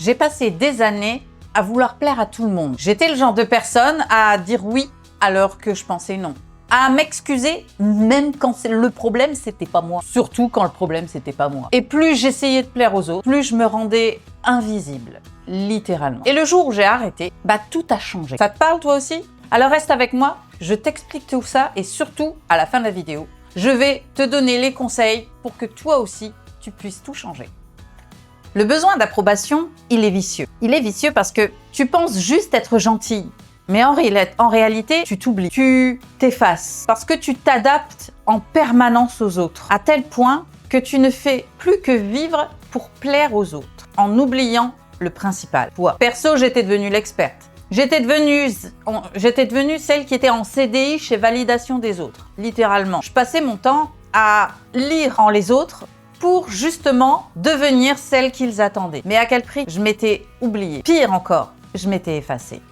J'ai passé des années à vouloir plaire à tout le monde. J'étais le genre de personne à dire oui alors que je pensais non. À m'excuser même quand le problème c'était pas moi. Surtout quand le problème c'était pas moi. Et plus j'essayais de plaire aux autres, plus je me rendais invisible. Littéralement. Et le jour où j'ai arrêté, tout a changé. Ça te parle toi aussi? Alors reste avec moi, je t'explique tout ça et surtout, à la fin de la vidéo, je vais te donner les conseils pour que toi aussi, tu puisses tout changer. Le besoin d'approbation, il est vicieux. Il est vicieux parce que tu penses juste être gentil. Mais en réalité, tu t'oublies, tu t'effaces. Parce que tu t'adaptes en permanence aux autres. À tel point que tu ne fais plus que vivre pour plaire aux autres. En oubliant le principal. Toi. Perso, j'étais devenue l'experte. J'étais devenue celle qui était en CDI chez Validation des autres. Littéralement. Je passais mon temps à lire en les autres pour justement devenir celle qu'ils attendaient. Mais à quel prix? Je m'étais oubliée. Pire encore, je m'étais effacée.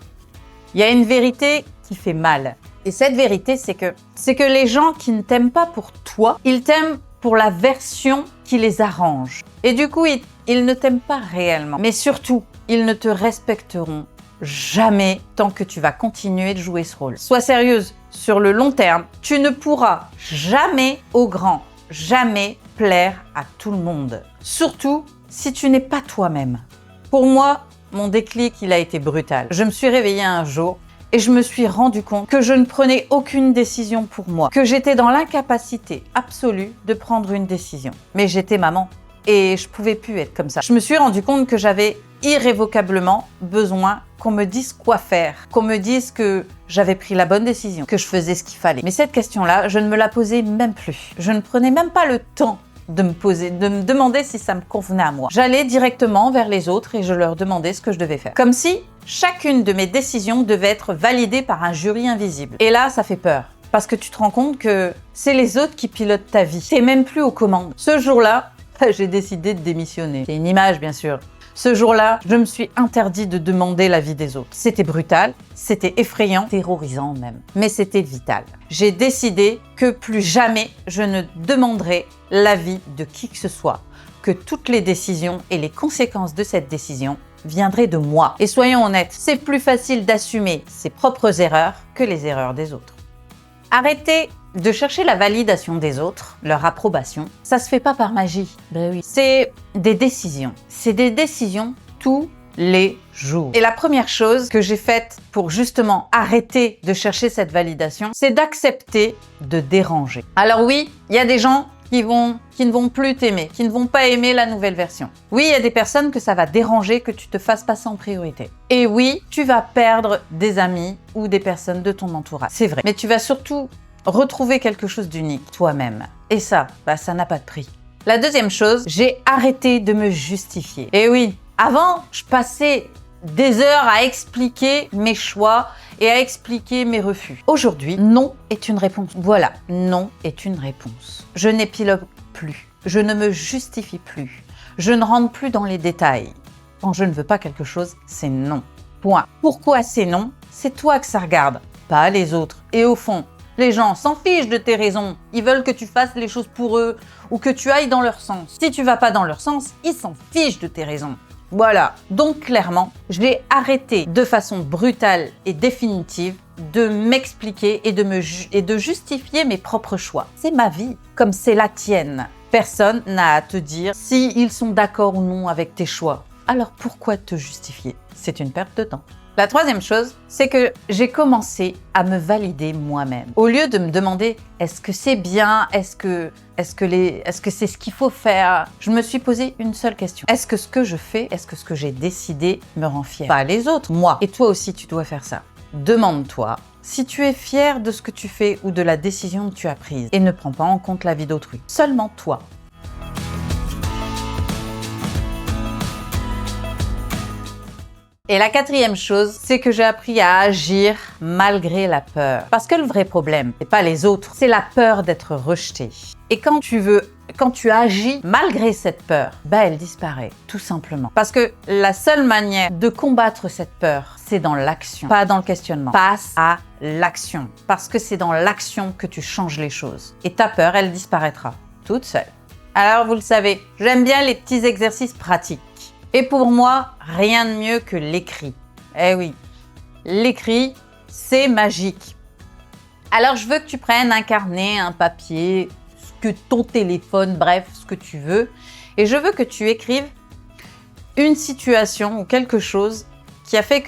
Il y a une vérité qui fait mal. Et cette vérité, c'est que les gens qui ne t'aiment pas pour toi, ils t'aiment pour la version qui les arrange. Et du coup, ils ne t'aiment pas réellement. Mais surtout, ils ne te respecteront jamais tant que tu vas continuer de jouer ce rôle. Sois sérieuse, sur le long terme, tu ne pourras jamais au grand, jamais plaire à tout le monde. Surtout si tu n'es pas toi-même. Pour moi, mon déclic, il a été brutal. Je me suis réveillée un jour et je me suis rendu compte que je ne prenais aucune décision pour moi, que j'étais dans l'incapacité absolue de prendre une décision. Mais j'étais maman et je pouvais plus être comme ça. Je me suis rendu compte que j'avais irrévocablement besoin qu'on me dise quoi faire, qu'on me dise que j'avais pris la bonne décision, que je faisais ce qu'il fallait. Mais cette question-là, je ne me la posais même plus. Je ne prenais même pas le temps de me demander si ça me convenait à moi. J'allais directement vers les autres et je leur demandais ce que je devais faire. Comme si chacune de mes décisions devait être validée par un jury invisible. Et là, ça fait peur. Parce que tu te rends compte que c'est les autres qui pilotent ta vie. T'es même plus aux commandes. Ce jour-là, j'ai décidé de démissionner. C'est une image, bien sûr. Ce jour-là, je me suis interdit de demander l'avis des autres. C'était brutal, c'était effrayant, terrorisant même, mais c'était vital. J'ai décidé que plus jamais je ne demanderai l'avis de qui que ce soit, que toutes les décisions et les conséquences de cette décision viendraient de moi. Et soyons honnêtes, c'est plus facile d'assumer ses propres erreurs que les erreurs des autres. Arrêtez de chercher la validation des autres, leur approbation, ça se fait pas par magie. Ben oui. C'est des décisions. C'est des décisions tous les jours. Et la première chose que j'ai faite pour justement arrêter de chercher cette validation, c'est d'accepter de déranger. Alors oui, il y a des gens qui ne vont plus t'aimer, qui ne vont pas aimer la nouvelle version. Oui, il y a des personnes que ça va déranger que tu te fasses passer en priorité. Et oui, tu vas perdre des amis ou des personnes de ton entourage. C'est vrai. Mais tu vas surtout retrouver quelque chose d'unique, toi-même. Et ça, ça n'a pas de prix. La deuxième chose, j'ai arrêté de me justifier. Et oui, avant, je passais des heures à expliquer mes choix et à expliquer mes refus. Aujourd'hui, non est une réponse. Voilà, non est une réponse. Je n'épilogue plus. Je ne me justifie plus. Je ne rentre plus dans les détails. Quand je ne veux pas quelque chose, c'est non. Point. Pourquoi c'est non? C'est toi que ça regarde, pas les autres. Et au fond, les gens s'en fichent de tes raisons. Ils veulent que tu fasses les choses pour eux ou que tu ailles dans leur sens. Si tu vas pas dans leur sens, ils s'en fichent de tes raisons. Voilà. Donc clairement, j'ai arrêté de façon brutale et définitive de m'expliquer et de justifier mes propres choix. C'est ma vie, comme c'est la tienne. Personne n'a à te dire s'ils sont d'accord ou non avec tes choix. Alors pourquoi te justifier? C'est une perte de temps. La troisième chose, c'est que j'ai commencé à me valider moi-même. Au lieu de me demander est-ce que c'est bien, est-ce que c'est ce qu'il faut faire, je me suis posé une seule question. Est-ce que ce que je fais, est-ce que ce que j'ai décidé me rend fière? Pas les autres, moi. Et toi aussi, tu dois faire ça. Demande-toi si tu es fier de ce que tu fais ou de la décision que tu as prise et ne prends pas en compte la vie d'autrui. Seulement toi. Et la quatrième chose, c'est que j'ai appris à agir malgré la peur. Parce que le vrai problème, c'est pas les autres, c'est la peur d'être rejeté. Et quand tu agis malgré cette peur, elle disparaît, tout simplement. Parce que la seule manière de combattre cette peur, c'est dans l'action, pas dans le questionnement. Passe à l'action. Parce que c'est dans l'action que tu changes les choses. Et ta peur, elle disparaîtra, toute seule. Alors, vous le savez, j'aime bien les petits exercices pratiques. Et pour moi, rien de mieux que l'écrit. Eh oui, l'écrit, c'est magique. Alors, je veux que tu prennes un carnet, un papier, ton téléphone, bref, ce que tu veux. Et je veux que tu écrives une situation ou quelque chose qui a fait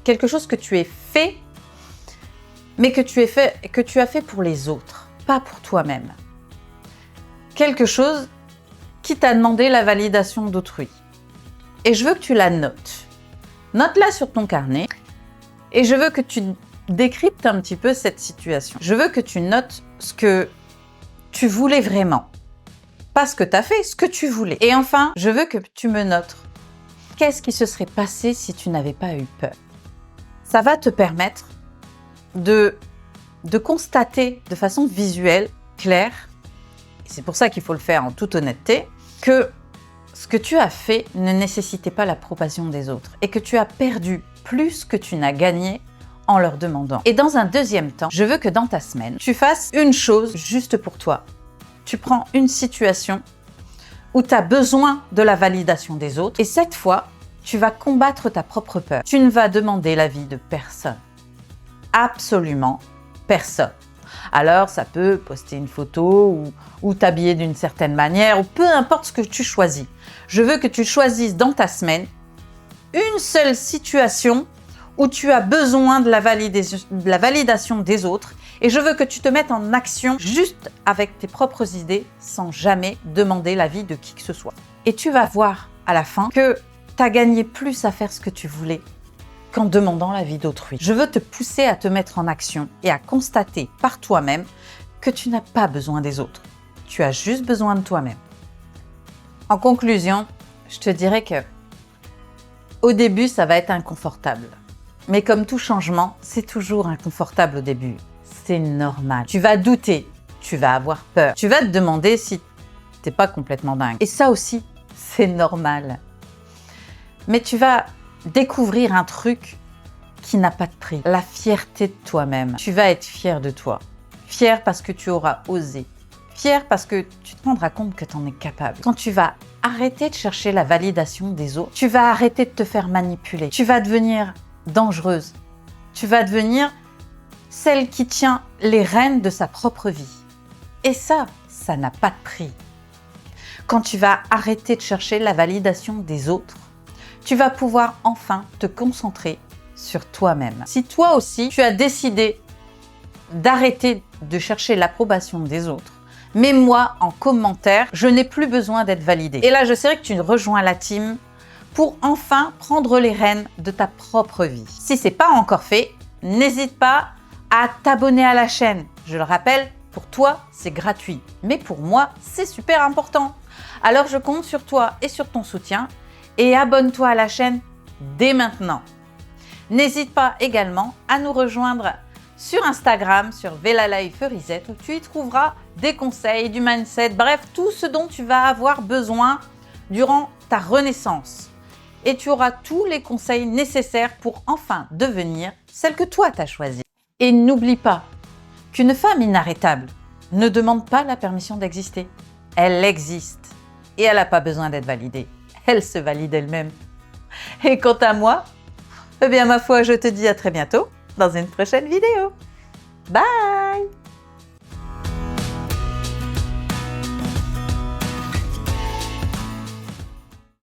quelque chose que tu as fait, mais que tu as fait pour les autres, pas pour toi-même. Quelque chose qui t'a demandé la validation d'autrui. Et je veux que tu la notes. Note-la sur ton carnet. Et je veux que tu décryptes un petit peu cette situation. Je veux que tu notes ce que tu voulais vraiment. Pas ce que tu as fait, ce que tu voulais. Et enfin, je veux que tu me notes qu'est-ce qui se serait passé si tu n'avais pas eu peur. Ça va te permettre de constater de façon visuelle, claire, et c'est pour ça qu'il faut le faire en toute honnêteté, que ce que tu as fait ne nécessitait pas l'approbation des autres et que tu as perdu plus que tu n'as gagné en leur demandant. Et dans un deuxième temps, je veux que dans ta semaine, tu fasses une chose juste pour toi. Tu prends une situation où tu as besoin de la validation des autres et cette fois, tu vas combattre ta propre peur. Tu ne vas demander l'avis de personne. Absolument personne. Alors, ça peut poster une photo ou t'habiller d'une certaine manière ou peu importe ce que tu choisis. Je veux que tu choisisses dans ta semaine une seule situation où tu as besoin de la validation des autres et je veux que tu te mettes en action juste avec tes propres idées sans jamais demander l'avis de qui que ce soit. Et tu vas voir à la fin que tu as gagné plus à faire ce que tu voulais qu'en demandant l'avis d'autrui. Je veux te pousser à te mettre en action et à constater par toi-même que tu n'as pas besoin des autres. Tu as juste besoin de toi-même. En conclusion, je te dirais que au début, ça va être inconfortable. Mais comme tout changement, c'est toujours inconfortable au début. C'est normal. Tu vas douter, tu vas avoir peur, tu vas te demander si t'es pas complètement dingue. Et ça aussi, c'est normal. Mais tu vas découvrir un truc qui n'a pas de prix. La fierté de toi-même. Tu vas être fier de toi. Fier parce que tu auras osé. Fier parce que tu te rendras compte que tu en es capable. Quand tu vas arrêter de chercher la validation des autres, tu vas arrêter de te faire manipuler. Tu vas devenir dangereuse. Tu vas devenir celle qui tient les rênes de sa propre vie. Et ça n'a pas de prix. Quand tu vas arrêter de chercher la validation des autres, tu vas pouvoir enfin te concentrer sur toi-même. Si toi aussi, tu as décidé d'arrêter de chercher l'approbation des autres, mets-moi en commentaire, je n'ai plus besoin d'être validée. Et là, je sais que tu rejoins la team pour enfin prendre les rênes de ta propre vie. Si ce n'est pas encore fait, n'hésite pas à t'abonner à la chaîne. Je le rappelle, pour toi, c'est gratuit. Mais pour moi, c'est super important. Alors, je compte sur toi et sur ton soutien. Et abonne-toi à la chaîne dès maintenant. N'hésite pas également à nous rejoindre sur Instagram, sur VelaLifeReset, où tu y trouveras des conseils, du mindset, bref, tout ce dont tu vas avoir besoin durant ta renaissance. Et tu auras tous les conseils nécessaires pour enfin devenir celle que toi t'as choisie. Et n'oublie pas qu'une femme inarrêtable ne demande pas la permission d'exister. Elle existe et elle n'a pas besoin d'être validée. Elle se valide elle-même. Et quant à moi, eh bien ma foi, je te dis à très bientôt dans une prochaine vidéo. Bye!